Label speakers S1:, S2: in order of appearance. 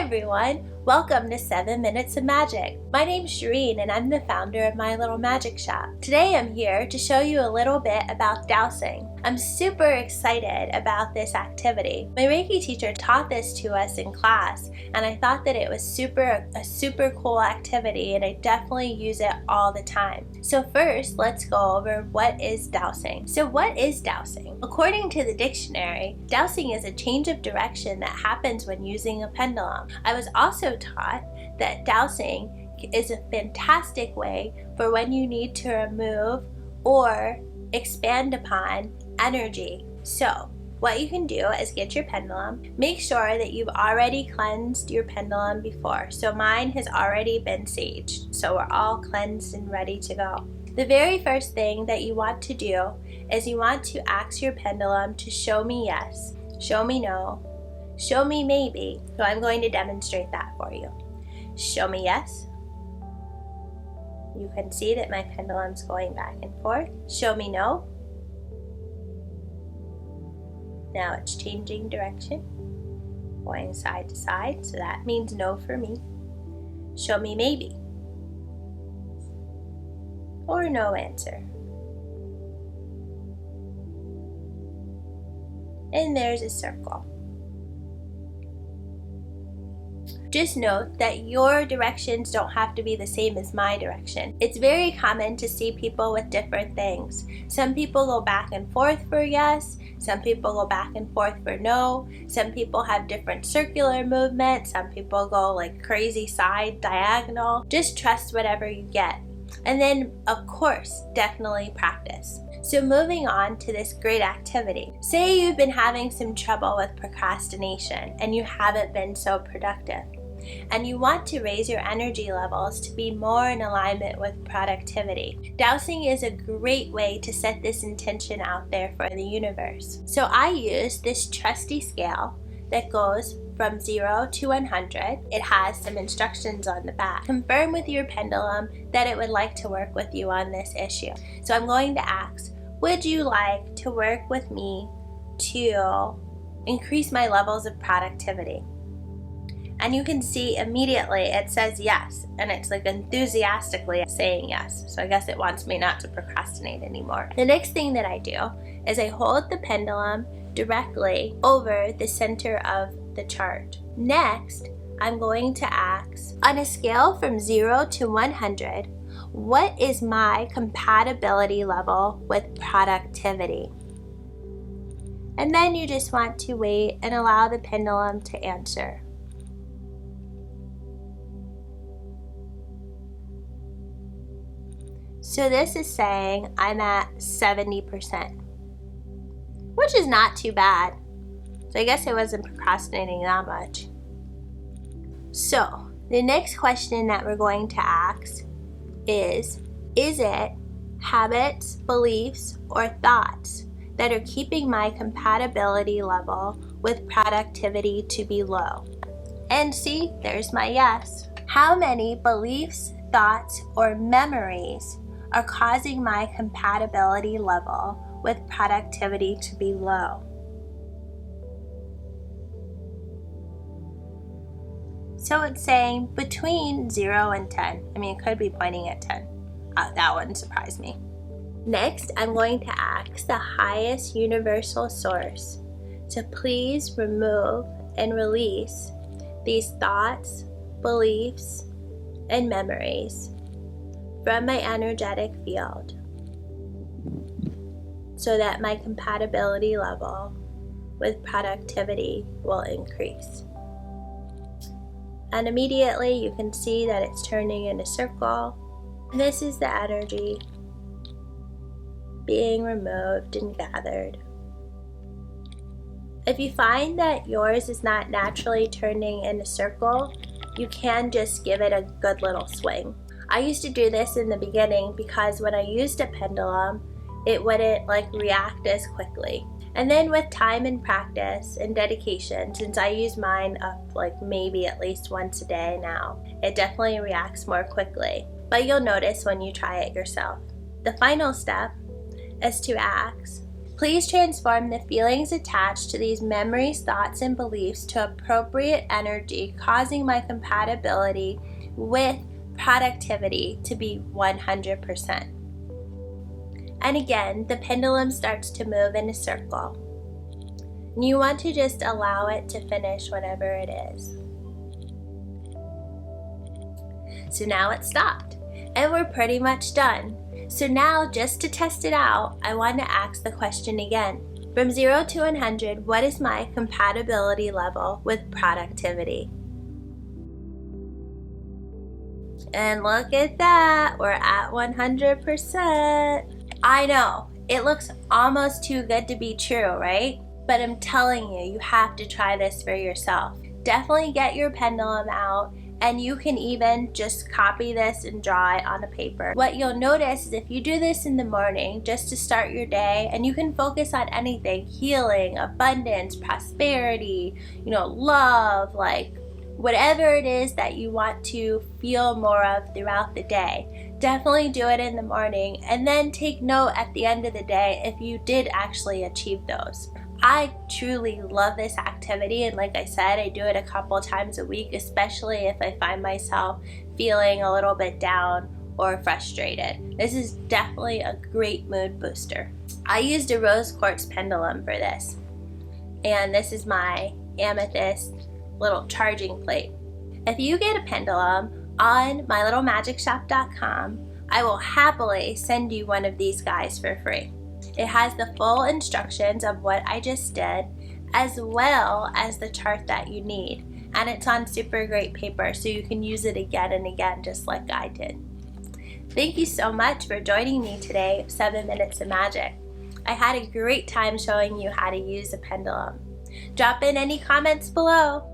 S1: everyone, welcome to 7 Minutes of Magic. My name's Shireen and I'm the founder of My Little Magic Shop. Today I'm here to show you a little bit about dowsing. I'm super excited about this activity. My Reiki teacher taught this to us in class and I thought that it was a super cool activity and I definitely use it all the time. So first, let's go over what is dowsing. So what is dowsing? According to the dictionary, dowsing is a change of direction that happens when using a pendulum. I was also taught that dowsing is a fantastic way for when you need to remove or expand upon energy. So what you can do is get your pendulum. Make sure that you've already cleansed your pendulum before. So mine has already been saged. So we're all cleansed and ready to go. The very first thing that you want to do is you want to ask your pendulum to show me yes, show me no, show me maybe. So I'm going to demonstrate that for you. Show me yes. You can see that my pendulum's going back and forth. Show me no. Now it's changing direction, going side to side, so that means no for me. Show me maybe. Or no answer. And there's a circle. Just note that your directions don't have to be the same as my direction. It's very common to see people with different things. Some people go back and forth for yes, some people go back and forth for no, some people have different circular movements, some people go like crazy side diagonal. Just trust whatever you get. And then, of course, definitely practice. So moving on to this great activity. Say you've been having some trouble with procrastination and you haven't been so productive. And you want to raise your energy levels to be more in alignment with productivity. Dowsing is a great way to set this intention out there for the universe. So I use this trusty scale that goes from 0 to 100. It has some instructions on the back. Confirm with your pendulum that it would like to work with you on this issue. So I'm going to ask, would you like to work with me to increase my levels of productivity? And you can see immediately it says yes, and it's like enthusiastically saying yes. So I guess it wants me not to procrastinate anymore. The next thing that I do is I hold the pendulum directly over the center of the chart. Next, I'm going to ask, on a scale from 0 to 100, what is my compatibility level with productivity? And then you just want to wait and allow the pendulum to answer. So this is saying I'm at 70%, which is not too bad. So I guess I wasn't procrastinating that much. So the next question that we're going to ask is it habits, beliefs, or thoughts that are keeping my compatibility level with productivity to be low? And see, there's my yes. How many beliefs, thoughts, or memories are causing my compatibility level with productivity to be low? So it's saying between 0 and 10. I mean, it could be pointing at 10. That wouldn't surprise me. Next, I'm going to ask the highest universal source to please remove and release these thoughts, beliefs, and memories from my energetic field so that my compatibility level with productivity will increase. And immediately you can see that it's turning in a circle. This is the energy being removed and gathered. If you find that yours is not naturally turning in a circle, you can just give it a good little swing. I used to do this in the beginning because when I used a pendulum, it wouldn't react as quickly. And then with time and practice and dedication, since I use mine up maybe at least once a day now, it definitely reacts more quickly. But you'll notice when you try it yourself. The final step is to ask, Please transform the feelings attached to these memories, thoughts, and beliefs to appropriate energy, causing my compatibility with productivity to be 100%. And again, the pendulum starts to move in a circle. And you want to just allow it to finish whatever it is. So now it stopped, and we're pretty much done. So now, just to test it out, I want to ask the question again. From 0 to 100, what is my compatibility level with productivity? And look at that, we're at 100%. I know, it looks almost too good to be true, right? But I'm telling you, you have to try this for yourself. Definitely get your pendulum out, and you can even just copy this and draw it on a paper. What you'll notice is if you do this in the morning just to start your day, and you can focus on anything, healing, abundance, prosperity, love, like whatever it is that you want to feel more of throughout the day. Definitely do it in the morning, and then take note at the end of the day if you did actually achieve those. I truly love this activity, and like I said, I do it a couple times a week, especially if I find myself feeling a little bit down or frustrated. This is definitely a great mood booster. I used a rose quartz pendulum for this, and this is my amethyst little charging plate. If you get a pendulum on mylittlemagicshop.com, I will happily send you one of these guys for free. It has the full instructions of what I just did, as well as the chart that you need. And it's on super great paper, so you can use it again and again, just like I did. Thank you so much for joining me today of 7 Minutes of Magic. I had a great time showing you how to use a pendulum. Drop in any comments below.